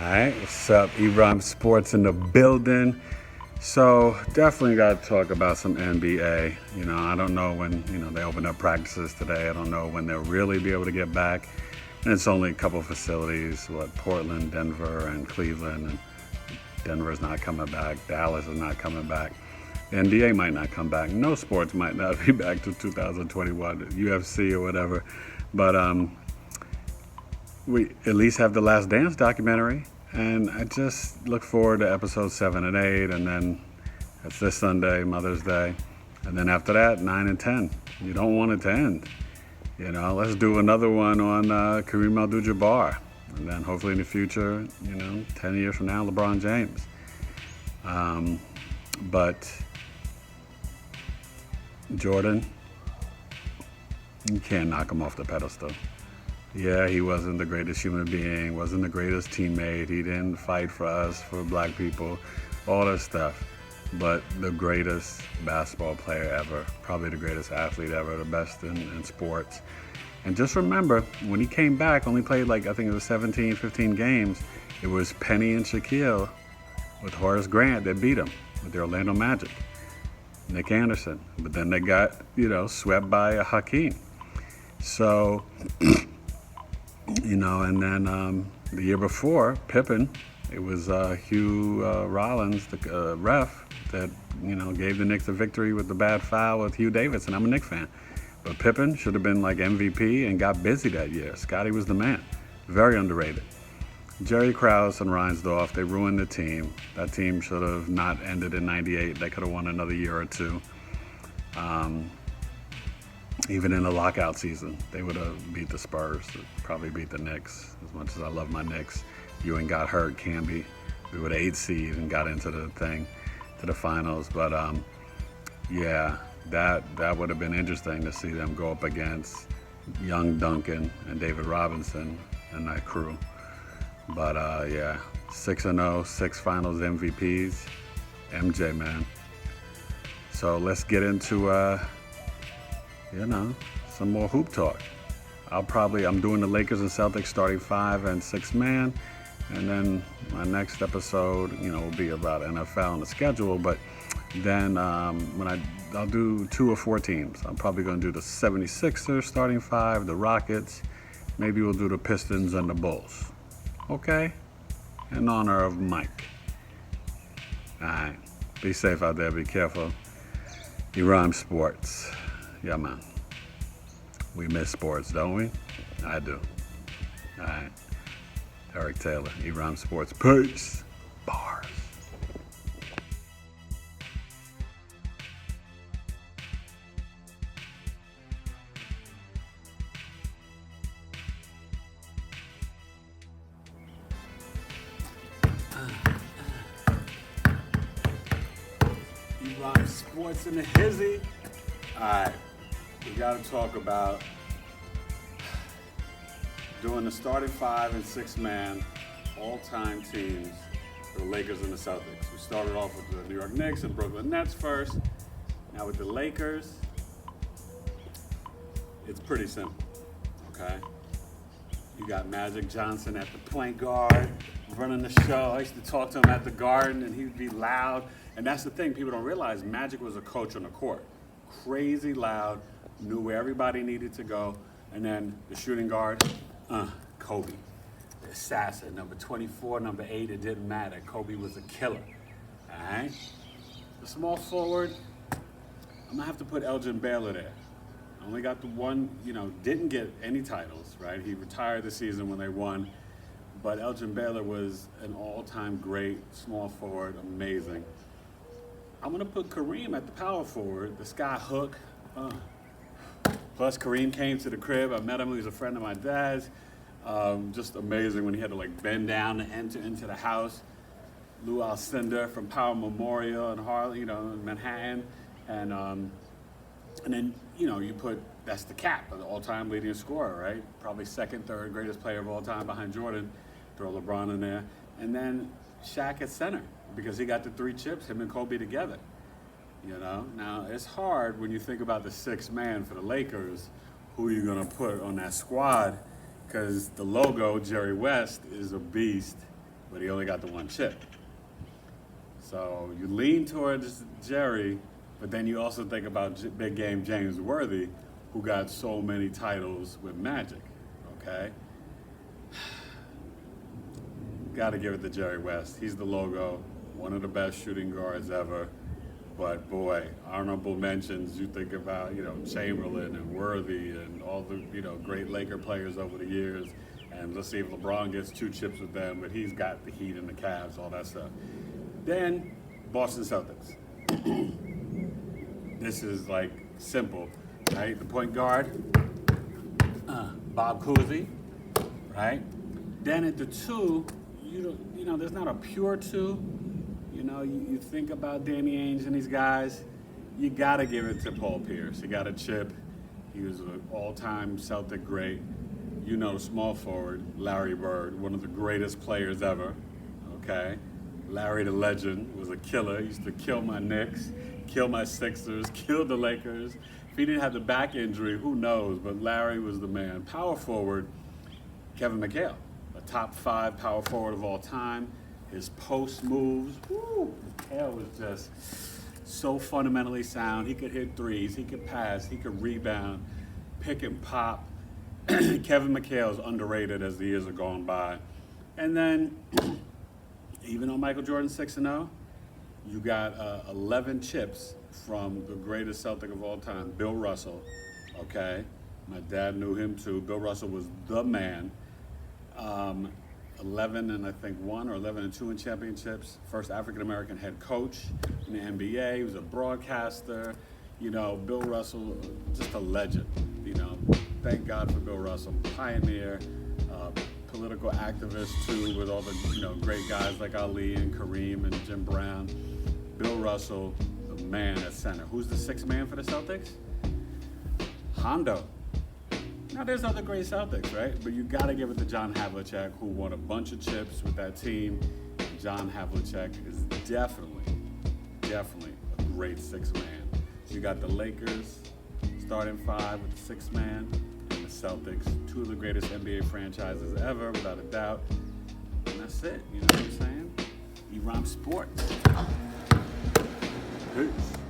Alright, what's up? Eron Sports in the building. So definitely got to talk about some NBA. I don't know when, they open up practices today. I don't know when they'll really be able to get back. And it's only a couple facilities, Portland, Denver, and Cleveland. And Denver's not coming back. Dallas is not coming back. The NBA might not come back. No sports might not be back to 2021, UFC or whatever. But we at least have the Last Dance documentary, and I just look forward to episodes 7 and 8, and then it's this Sunday, Mother's Day, and then after that, 9 and 10. You don't want it to end. Let's do another one on Kareem Abdul-Jabbar, and then hopefully in the future, 10 years from now, LeBron James. But Jordan, you can't knock him off the pedestal. Yeah, he wasn't the greatest human being, wasn't the greatest teammate. He didn't fight for us, for black people, all that stuff. But the greatest basketball player ever, probably the greatest athlete ever, the best in sports. And just remember, when he came back, only played I think it was 17, 15 games. It was Penny and Shaquille with Horace Grant that beat him with the Orlando Magic. Nick Anderson. But then they got, swept by Hakeem. So... and then the year before, Pippen, it was Hugh Rollins, the ref, that, gave the Knicks a victory with the bad foul with Hugh Davidson. I'm a Knicks fan. But Pippen should have been MVP and got busy that year. Scotty was the man. Very underrated. Jerry Krause and Reinsdorf, they ruined the team. That team should have not ended in 98. They could have won another year or two. Even in the lockout season, they would have beat the Spurs, probably beat the Knicks. As much as I love my Knicks, Ewing got hurt, Camby. We were the 8th seed and got into the finals. But yeah, that would have been interesting to see them go up against young Duncan and David Robinson and that crew. But yeah, 6-0, 6 finals MVPs, MJ, man. So let's get into some more hoop talk. I'm doing the Lakers and Celtics starting 5 and 6 man, and then my next episode, will be about NFL and the schedule. But then I'll do 2 or 4 teams. I'm probably going to do the 76ers starting 5, the Rockets. Maybe we'll do the Pistons and the Bulls. Okay? In honor of Mike. All right. Be safe out there. Be careful. Eron Sports. Yeah, man. We miss sports, don't we? I do. All right. Eric Taylor, Eron Sports. Peace. Bars. Eron Sports in the hizzy. All right. We got to talk about doing the starting 5 and 6 man all-time teams for the Lakers and the Celtics. We started off with the New York Knicks and Brooklyn Nets first. Now with the Lakers, it's pretty simple, okay? You got Magic Johnson at the point guard, running the show. I used to talk to him at the Garden, and he'd be loud. And that's the thing, people don't realize Magic was a coach on the court. Crazy loud. Knew where everybody needed to go. And then the shooting guard, Kobe. The assassin, number 24, number 8, it didn't matter. Kobe was a killer. All right? The small forward, I'm going to have to put Elgin Baylor there. Only got the one, didn't get any titles, right? He retired the season when they won. But Elgin Baylor was an all-time great small forward, amazing. I'm going to put Kareem at the power forward, the sky hook. Plus, Kareem came to the crib. I met him. He was a friend of my dad's. Just amazing when he had to bend down to enter into the house. Lou Alcindor from Power Memorial in Harlem, in Manhattan. And then, you put, that's the cap, the all-time leading scorer, right? Probably second, third greatest player of all time behind Jordan. Throw LeBron in there. And then Shaq at center because he got the 3 chips, him and Kobe together. Now it's hard when you think about the 6th man for the Lakers, who you're going to put on that squad, because the logo, Jerry West, is a beast. but he only got the one chip. So you lean towards Jerry, but then you also think about big game James Worthy, who got so many titles with Magic, okay? Got to give it to Jerry West. He's the logo, one of the best shooting guards ever. But boy, honorable mentions, you think about, Chamberlain and Worthy and all the, great Laker players over the years. And let's see if LeBron gets 2 chips with them, but he's got the Heat and the Cavs, all that stuff. Then, Boston Celtics. This is like simple, right? The point guard, Bob Cousy, right? Then at the 2, there's not a pure 2. You think about Danny Ainge and these guys, you got to give it to Paul Pierce. He got a chip. He was an all-time Celtic great. Small forward, Larry Bird, one of the greatest players ever, okay? Larry the Legend was a killer. He used to kill my Knicks, kill my Sixers, kill the Lakers. If he didn't have the back injury, who knows? But Larry was the man. Power forward, Kevin Mchale, a top 5 power forward of all time. His post moves, Mchale was just so fundamentally sound. He could hit threes, he could pass, he could rebound, pick and pop. Kevin McHale is underrated as the years have gone by. And then, even though Michael Jordan's 6-0, you got 11 chips from the greatest Celtic of all time, Bill Russell, okay? My dad knew him too. Bill Russell was the man. 11 and I think 1 or 11 and 2 in championships. First African-American head coach in the NBA. He was a broadcaster. Bill Russell, just a legend. Thank God for Bill Russell. Pioneer, political activist too, with all the great guys like Ali and Kareem and Jim Brown. Bill Russell, the man at center. Who's the 6th man for the Celtics? Hondo. Now, there's other great Celtics, right? But you got to give it to John Havlicek, who won a bunch of chips with that team. John Havlicek is definitely a great 6th man. So you got the Lakers starting 5 with the 6th man, and the Celtics, 2 of the greatest NBA franchises ever, without a doubt. And that's it, you know what I'm saying? E-Rom Sports. Peace.